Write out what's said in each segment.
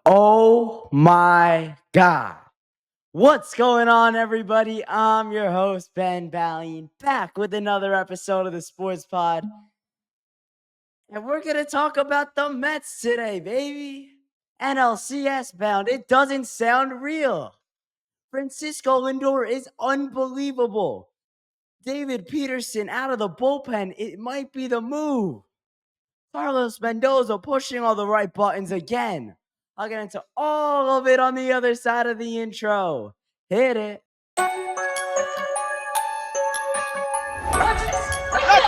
Oh my God. What's going on, everybody? I'm your host, Ben Ballion, back with another episode of the Sports Pod. And we're going to talk about the Mets today, baby. NLCS bound. It doesn't sound real. Francisco Lindor is unbelievable. David Peterson out of the bullpen. It might be the move. Carlos Mendoza pushing all the right buttons again. I'll get into all of it on the other side of the intro. Hit it. That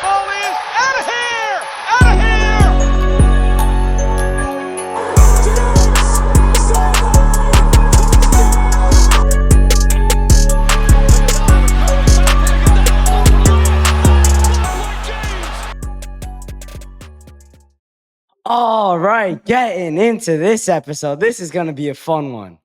ball is out of here! Out of here! All right, getting into this episode. This is going to be a fun one.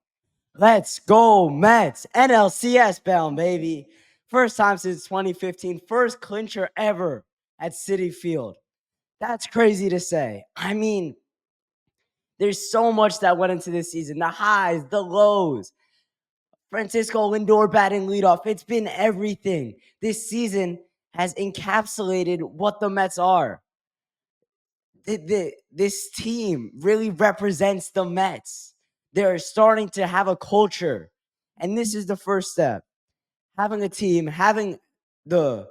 Let's go, Mets. NLCS bound, baby. First time since 2015. First clincher ever at Citi Field. That's crazy to say. I mean, there's so much that went into this season. The highs, the lows. Francisco Lindor batting leadoff. It's been everything. This season has encapsulated what the Mets are. This team really represents the Mets. They're starting to have a culture. And this is the first step. Having a team, having the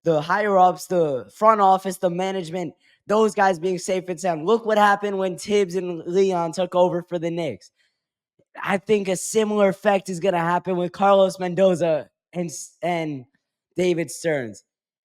higher ups, the front office, the management, those guys being safe and sound. Look what happened when Tibbs and Leon took over for the Knicks. I think a similar effect is going to happen with Carlos Mendoza and David Stearns.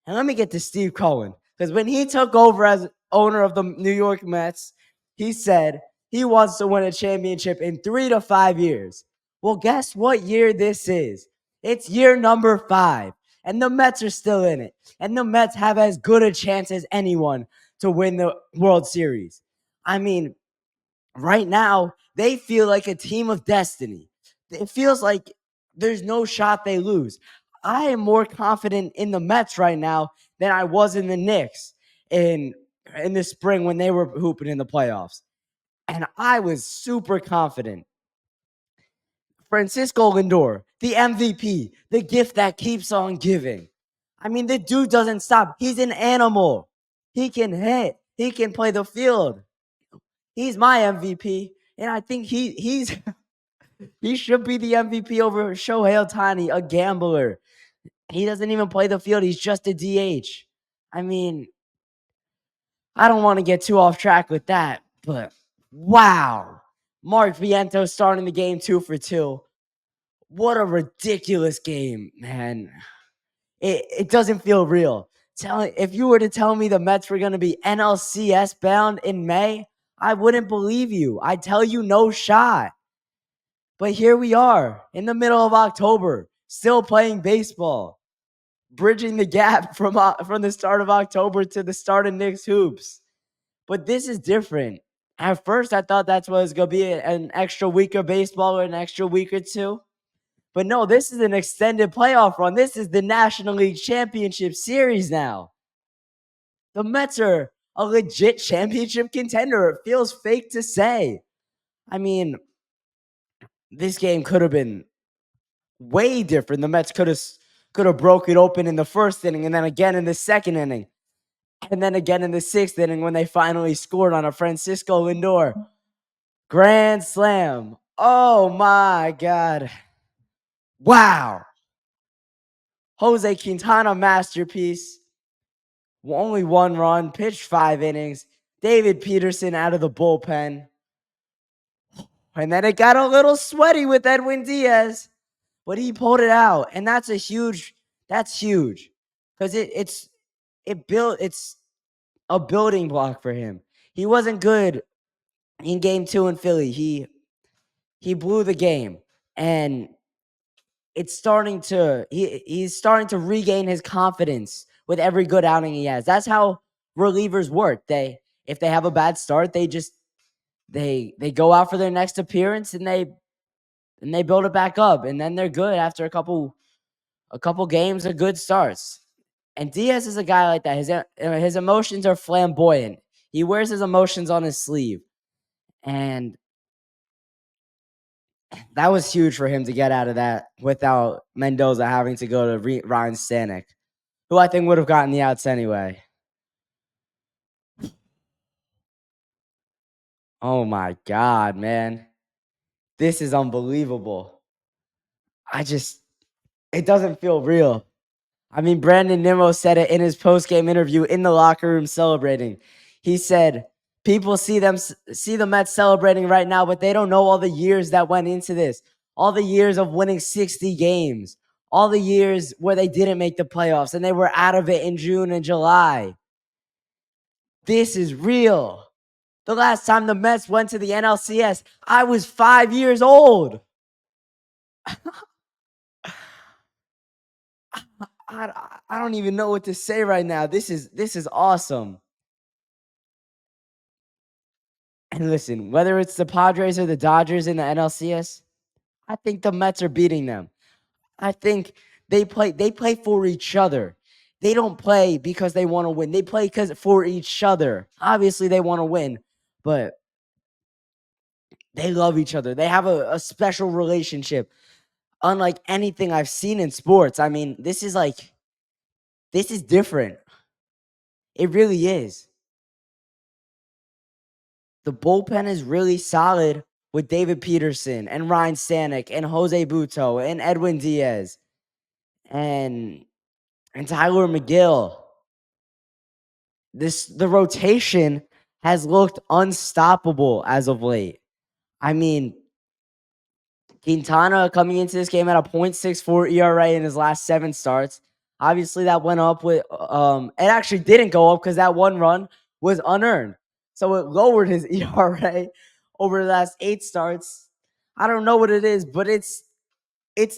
And let me get to Steve Cohen, because when he took over as owner of the New York Mets, he said he wants to win a championship in 3 to 5 years. Well, guess what year this is? It's year number 5, and the Mets are still in it. And the Mets have as good a chance as anyone to win the World Series. I mean, right now, they feel like a team of destiny. It feels like there's no shot they lose. I am more confident in the Mets right now than I was in the Knicks in the spring when they were hooping in the playoffs. And I was super confident. Francisco Lindor, the MVP, the gift that keeps on giving. I mean, the dude doesn't stop. He's an animal. He can hit. He can play the field. He's my MVP. And I think he should be the MVP over Shohei Ohtani, a gambler. He doesn't even play the field. He's just a DH. I mean, I don't want to get too off track with that, but wow. Mark Vientos starting the game 2 for 2. What a ridiculous game, man. It doesn't feel real. If you were to tell me the Mets were going to be NLCS bound in May, I wouldn't believe you. I'd tell you no shot. But here we are in the middle of October, still playing baseball, bridging the gap from the start of October to the start of Knicks hoops. But this is different. At first, I thought that's what it was going to be, an extra week of baseball or an extra week or two. But no, this is an extended playoff run. This is the National League Championship Series now. The Mets are a legit championship contender. It feels fake to say. I mean, this game could have been way different. The Mets could have broke it open in the first inning and then again in the second inning. And then again in the sixth inning when they finally scored on a Francisco Lindor grand slam. Oh my God. Wow. Jose Quintana masterpiece. Only 1 run, pitched 5 innings. David Peterson out of the bullpen. And then it got a little sweaty with Edwin Diaz, but he pulled it out. And that's huge. Because it's a building block for him. He wasn't good in game 2 in Philly. He blew the game. And it's starting to he's starting to regain his confidence with every good outing he has. That's how relievers work. If they have a bad start, they go out for their next appearance and they build it back up, and then they're good after a couple games of good starts. And Diaz is a guy like that. His emotions are flamboyant. He wears his emotions on his sleeve. And That was huge for him to get out of that without Mendoza having to go to Ryan Stanek, who I think would have gotten the outs anyway. Oh my God, man. This is unbelievable. It doesn't feel real. I mean, Brandon Nimmo said it in his post-game interview in the locker room celebrating. He said, people see the Mets celebrating right now, but they don't know all the years that went into this. All the years of winning 60 games. All the years where they didn't make the playoffs and they were out of it in June and July. This is real. The last time the Mets went to the NLCS, I was 5 years old. I don't even know what to say right now. This is awesome. And listen, whether it's the Padres or the Dodgers in the NLCS, I think the Mets are beating them. I think they play for each other. They don't play because they want to win. They play for each other. Obviously, they want to win, but they love each other. They have a special relationship, unlike anything I've seen in sports. I mean, this is different. It really is. The bullpen is really solid with David Peterson and Ryan Stanek and Jose Butto and Edwin Diaz and Tyler McGill. The rotation has looked unstoppable as of late. I mean, Quintana coming into this game at a .64 ERA in his last 7 starts. Obviously, that went up with it actually didn't go up because that one run was unearned. So it lowered his ERA over the last 8 starts. I don't know what it is, but it's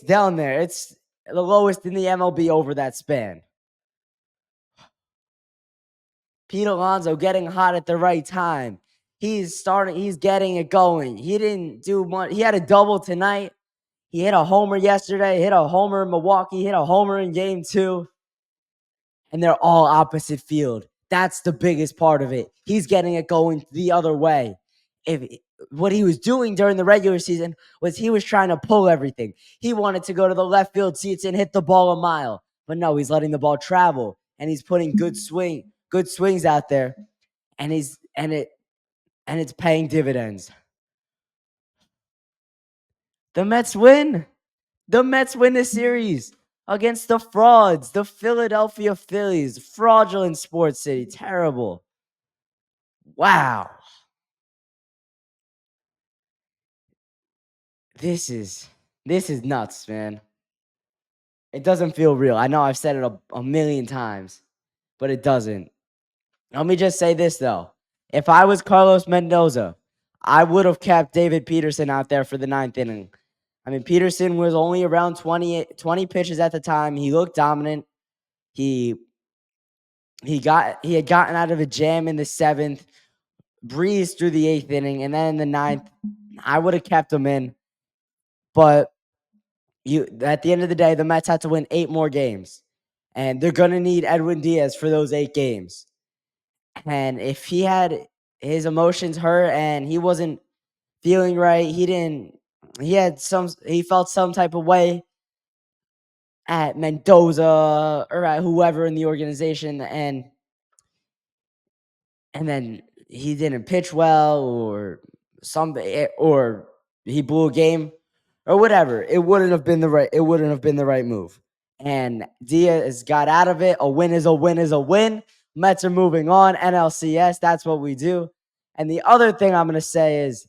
down there. It's the lowest in the MLB over that span. Pete Alonso getting hot at the right time. He's getting it going. He didn't do much. He had a double tonight. He hit a homer yesterday, hit a homer in Milwaukee, hit a homer in game 2. And they're all opposite field. That's the biggest part of it. He's getting it going the other way. What he was doing during the regular season was he was trying to pull everything. He wanted to go to the left field seats and hit the ball a mile. But no, he's letting the ball travel and he's putting good swings out there. And it's paying dividends. The Mets win. The Mets win the series against the frauds, the Philadelphia Phillies. Fraudulent sports city. Terrible. Wow. This is nuts, man. It doesn't feel real. I know I've said it a million times, but it doesn't. Let me just say this, though. If I was Carlos Mendoza, I would have kept David Peterson out there for the 9th inning. I mean, Peterson was only around 20 pitches at the time. He looked dominant. He had gotten out of a jam in the 7th, breezed through the 8th inning, and then in the 9th, I would have kept him in. But at the end of the day, the Mets had to win 8 more games. And they're going to need Edwin Diaz for those 8 games. And if he had his emotions hurt and he wasn't feeling right, he felt some type of way at Mendoza or at whoever in the organization, and then he didn't pitch well or he blew a game or whatever, it wouldn't have been the right move. And Diaz got out of it. A win is a win is a win. Mets are moving on. NLCS, that's what we do. And the other thing I'm going to say is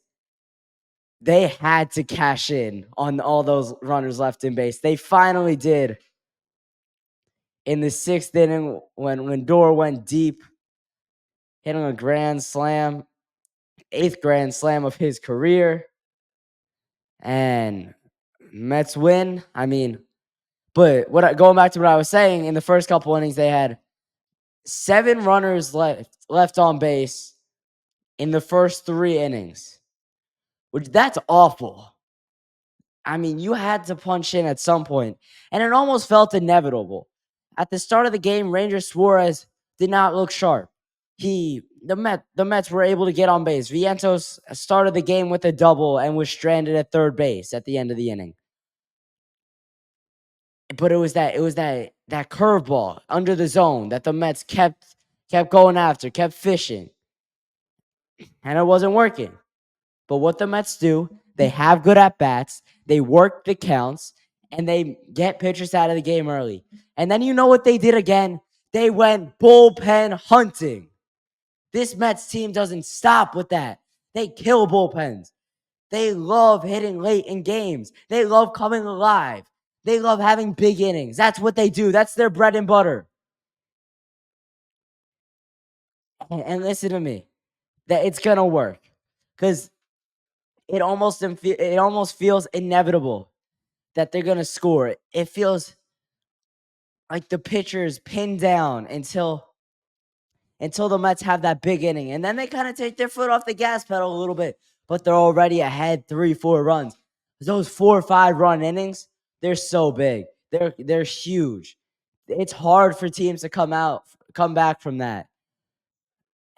they had to cash in on all those runners left in base. They finally did. In the 6th inning, when Lindor went deep, hitting a grand slam, 8th grand slam of his career, and Mets win. I mean, but going back to what I was saying, in the first couple innings, they had 7 runners left on base in the first 3 innings, which that's awful. I mean, you had to punch in at some point, and it almost felt inevitable. At the start of the game, Ranger Suarez did not look sharp. the Mets were able to get on base. Vientos started the game with a double and was stranded at third base at the end of the inning. But it was that curveball under the zone that the Mets kept going after, kept fishing, and it wasn't working. But what the Mets do, they have good at bats, they work the counts, and they get pitchers out of the game early. And then you know what they did again? They went bullpen hunting. This Mets team doesn't stop with that. They kill bullpens. They love hitting late in games. They love coming alive. They love having big innings. That's what they do. That's their bread and butter. And listen to me, that it's gonna work, because it almost feels inevitable that they're gonna score. It feels like the pitcher is pinned down until the Mets have that big inning, and then they kind of take their foot off the gas pedal a little bit, but they're already ahead 3-4 runs. Those 4 or 5 run innings, they're so big. They're huge. It's hard for teams to come back from that.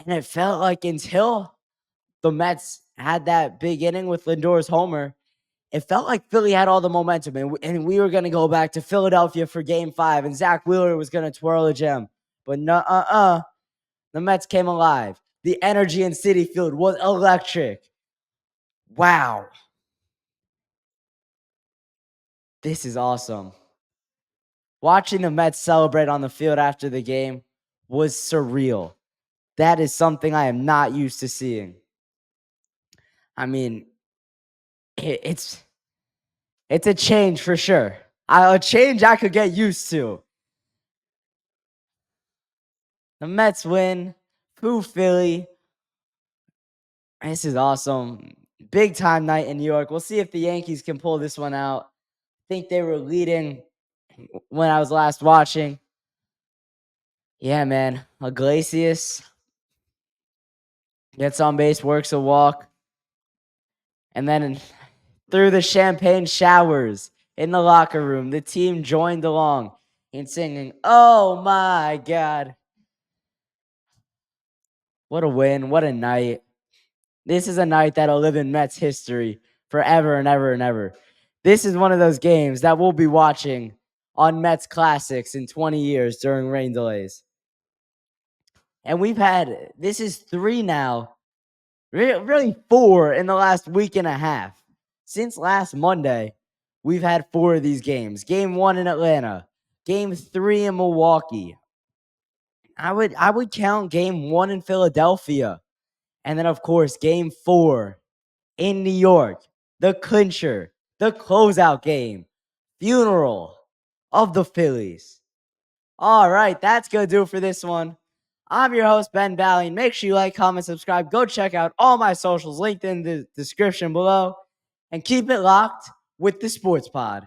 And it felt like until the Mets had that big inning with Lindor's homer, it felt like Philly had all the momentum, and we were going to go back to Philadelphia for Game 5, and Zach Wheeler was going to twirl a gem. But the Mets came alive. The energy in Citi Field was electric. Wow. This is awesome. Watching the Mets celebrate on the field after the game was surreal. That is something I am not used to seeing. I mean, it's a change for sure. A change I could get used to. The Mets win. Pooh, Philly. This is awesome. Big time night in New York. We'll see if the Yankees can pull this one out. I think they were leading when I was last watching. Yeah, man. Iglesias gets on base, works a walk, and then through the champagne showers in the locker room, the team joined along in singing, "Oh my God." What a win. What a night. This is a night that'll live in Mets history forever and ever and ever. This is one of those games that we'll be watching on Mets Classics in 20 years during rain delays. And this is 3 now, really 4 in the last week and a half. Since last Monday, we've had 4 of these games. Game 1 in Atlanta, Game 3 in Milwaukee. I would count Game 1 in Philadelphia. And then, of course, Game 4 in New York, the clincher, the closeout game, funeral of the Phillies. All right, that's going to do it for this one. I'm your host, Ben Ballion. Make sure you like, comment, subscribe. Go check out all my socials linked in the description below. And keep it locked with the Sports Pod.